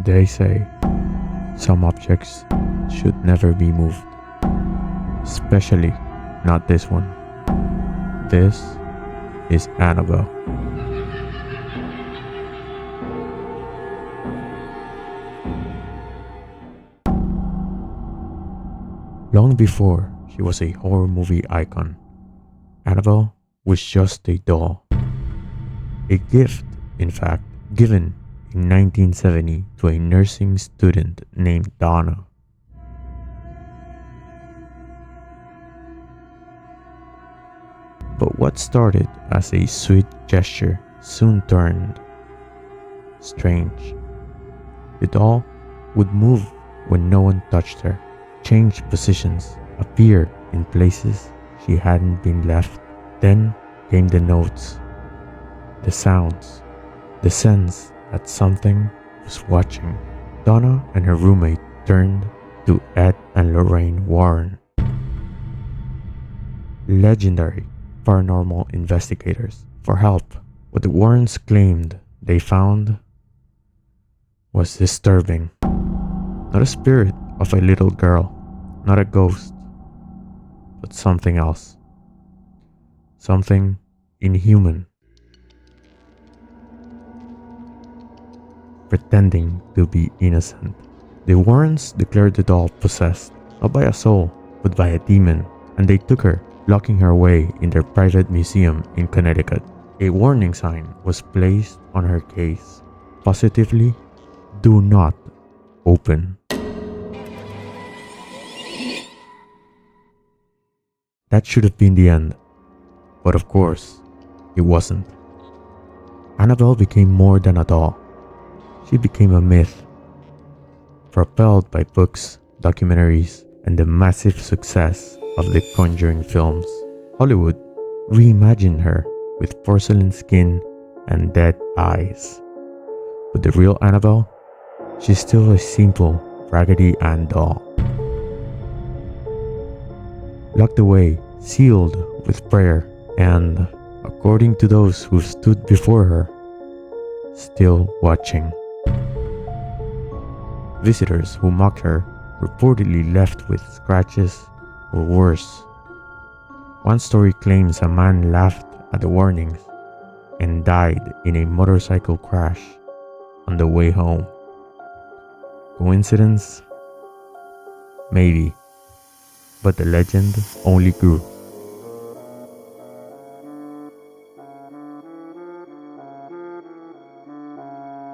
They say some objects should never be moved, especially not this one. This is Annabelle. Long before she was a horror movie icon, Annabelle was just a doll. A gift, in fact, given in 1970 to a nursing student named Donna. But what started as a sweet gesture soon turned strange. The doll would move when no one touched her, change positions, appear in places she hadn't been left. Then came the notes, the sounds, the sense that something was watching. Donna and her roommate turned to Ed and Lorraine Warren, legendary paranormal investigators, for help. What the Warrens claimed they found was disturbing. Not a spirit of a little girl, not a ghost, but something else. Something inhuman, pretending to be innocent. The Warrens declared the doll possessed, not by a soul, but by a demon, and they took her, locking her away in their private museum in Connecticut. A warning sign was placed on her case, positively, "Do not open." That should have been the end, but of course, it wasn't. Annabelle became more than a doll. She became a myth, propelled by books, documentaries, and the massive success of the Conjuring films. Hollywood reimagined her with porcelain skin and dead eyes. But the real Annabelle, she's still a simple Raggedy Ann doll. Locked away, sealed with prayer, and, according to those who stood before her, still watching. Visitors who mocked her reportedly left with scratches or worse. One story claims a man laughed at the warnings and died in a motorcycle crash on the way home. Coincidence? Maybe, but the legend only grew.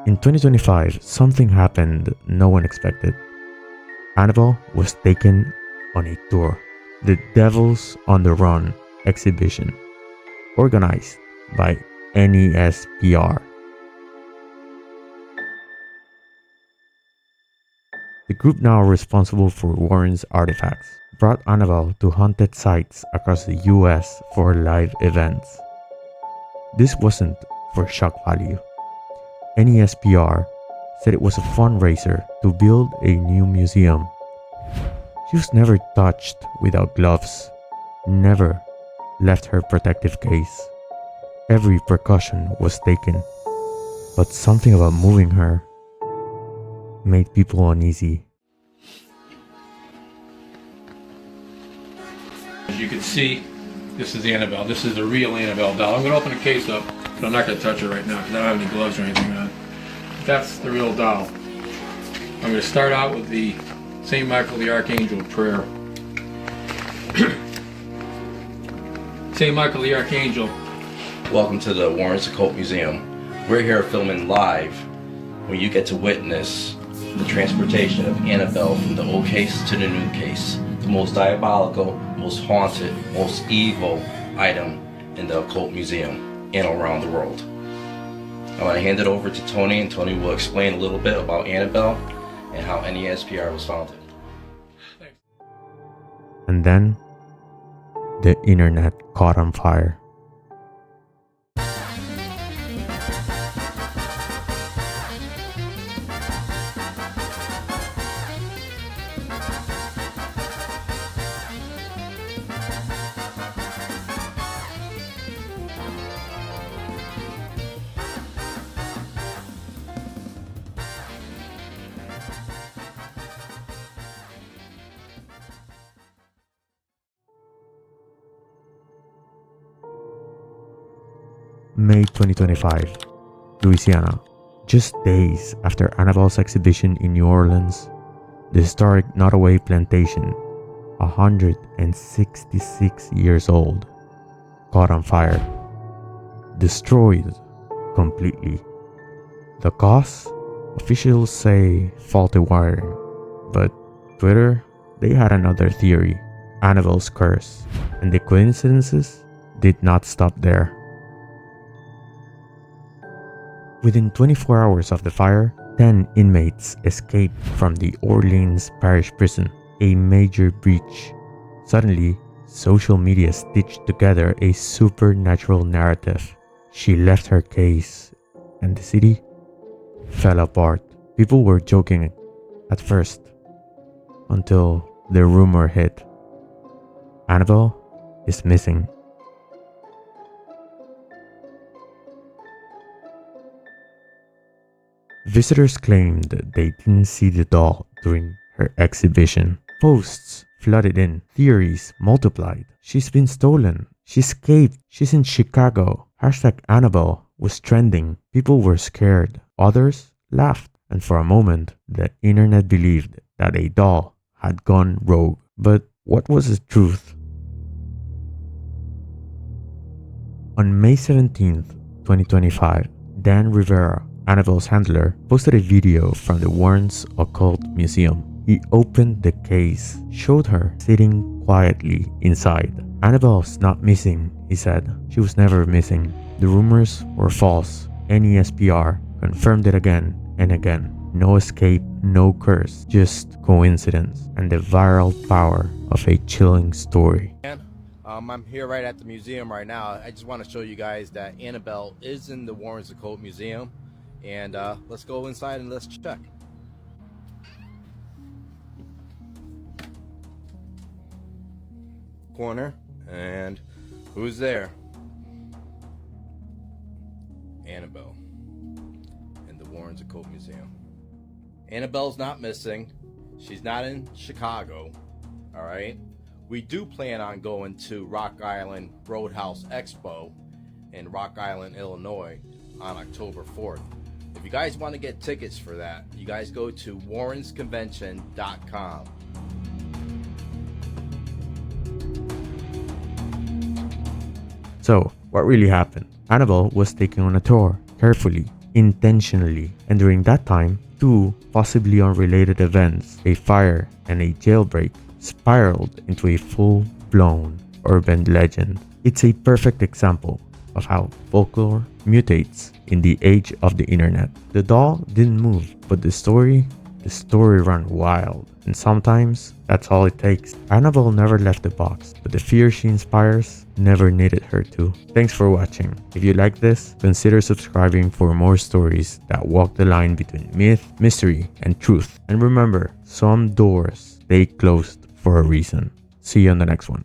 In 2025, something happened no one expected. Annabelle was taken on a tour, the Devils on the Run exhibition, organized by NESPR. The group, now responsible for Warren's artifacts, brought Annabelle to haunted sites across the US for live events. This wasn't for shock value. NESPR said it was a fundraiser to build a new museum. She was never touched without gloves, never left her protective case. Every precaution was taken, but something about moving her made people uneasy. As you can see, this is Annabelle. This is the real Annabelle doll. I'm going to open the case up, but I'm not going to touch her right now because I don't have any gloves or anything on. That's the real doll. I'm going to start out with the St. Michael the Archangel prayer. St. Michael the Archangel. Welcome to the Warren's Occult Museum. We're here filming live where you get to witness the transportation of Annabelle from the old case to the new case. The most diabolical, most haunted, most evil item in the occult museum and around the world. I want to hand it over to Tony, and Tony will explain a little bit about Annabelle and how NESPR was founded. And then, the internet caught on fire. May 2025, Louisiana. Just days after Annabelle's exhibition in New Orleans, the historic Nottoway Plantation, 166 years old, caught on fire. Destroyed completely. The cause? Officials say faulty wiring, but Twitter, they had another theory, Annabelle's curse, and the coincidences did not stop there. Within 24 hours of the fire, 10 inmates escaped from the Orleans Parish Prison, a major breach. Suddenly, social media stitched together a supernatural narrative. She left her case, and the city fell apart. People were joking at first, until the rumor hit. Annabelle is missing. Visitors claimed they didn't see the doll during her exhibition. Posts flooded in. Theories multiplied. She's been stolen. She escaped. She's in Chicago. #Annabelle was trending. People were scared. Others laughed. And for a moment, the internet believed that a doll had gone rogue. But what was the truth? On May 17th, 2025, Dan Rivera, Annabelle's handler, posted a video from the Warrens Occult Museum. He opened the case, showed her sitting quietly inside. Annabelle's not missing, he said. She was never missing. The rumors were false. NESPR confirmed it again and again. No escape, no curse, just coincidence and the viral power of a chilling story. I'm here right at the museum right now. I just want to show you guys that Annabelle is in the Warrens Occult Museum. And let's go inside and let's check. Corner, and who's there? Annabelle in the Warrens Occult Museum. Annabelle's not missing. She's not in Chicago. All right. We do plan on going to Rock Island Roadhouse Expo in Rock Island, Illinois on October 4th. If you guys want to get tickets for that, you guys go to warrensconvention.com. So, what really happened? Annabelle was taken on a tour, carefully, intentionally, and during that time, two possibly unrelated events, a fire and a jailbreak, spiraled into a full-blown urban legend. It's a perfect example of how folklore mutates in the age of the internet. The doll didn't move, but the story ran wild. And sometimes that's all it takes. Annabelle never left the box, but the fear she inspires never needed her to. Thanks for watching. If you like this, consider subscribing for more stories that walk the line between myth, mystery, and truth. And remember, some doors stay closed for a reason. See you on the next one.